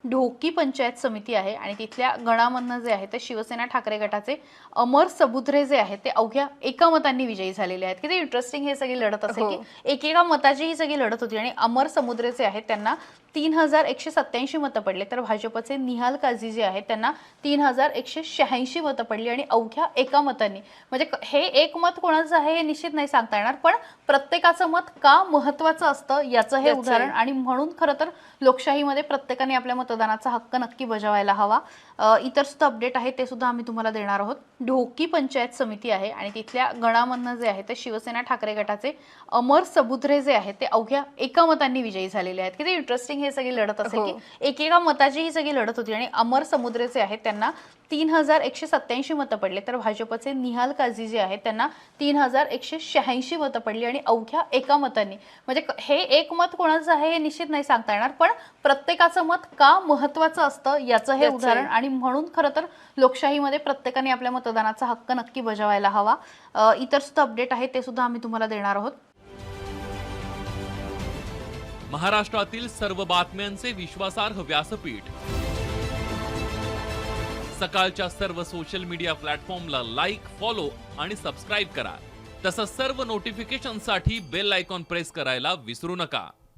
ढोकी पंचायत समिती आहे आणि तिथल्या गणामधनं जे आहे ते शिवसेना ठाकरे गटाचे अमर सबुद्रे जे आहेत ते अवघ्या एका मतांनी विजयी झालेले आहेत। किती इंटरेस्टिंग हे सगळी लढत असेल की एकेका मताची ही सगळी लढत होती आणि अमर सबुद्रे जे आहेत त्यांना 3187 मतं पडले, तर भाजपचे निहाल काझी जे आहेत त्यांना 3186 मतं पडली आणि अवघ्या एका मतांनी, म्हणजे हे एक मत कोणाचं आहे हे निश्चित नाही सांगता येणार, पण प्रत्येकाचं मत का महत्त्वाचं असतं याचं हे उदाहरण। आणि म्हणून खरं तर लोकशाहीमध्ये प्रत्येकाने आपल्या मतदानाचा हक्क नक्की बजावायला हवा। इतर सुद्धा अपडेट आहे ते सुद्धा आम्ही तुम्हाला देणार आहोत। ढोकी पंचायत समिती आहे आणि तिथल्या गणामधनं जे आहे ते शिवसेना ठाकरे गटाचे अमर सबुद्रे जे आहेत ते अवघ्या एका मतांनी विजयी झालेले आहेत। किती इंटरेस्टिंग हे सगळी लढत असेल की एकेका मताची ही सगळी लढत होती आणि अमर सबुद्रे जे आहेत त्यांना 3187 मतं पडले, तर भाजपचे निहाल काझी जे आहेत त्यांना 3186 मतं पडली आणि अवघ्या एका मतांनी, म्हणजे हे एक मत कोणाचं आहे हे निश्चित नाही सांगता येणार, पण प्रत्येकाचं मत का महत्त्वाचं असतं याचं हे उदाहरण। आणि म्हणून खरं तर लोकशाहीमध्ये प्रत्येकाने आपल्या मतदानाचा हक्क नक्की बजावायला हवा। इतर सुद्धा अपडेट आहे ते सुद्धा आम्ही तुम्हाला देणार आहोत। महाराष्ट्रातील सर्व बातम्यांचे विश्वासार्ह व्यासपीठ, सकाळच्या सर्व सोशल मीडिया प्लॅटफॉर्मला लाईक, फॉलो आणि सबस्क्राईब करा। तसंच सर्व नोटिफिकेशनसाठी बेल आयकॉन प्रेस करायला विसरू नका।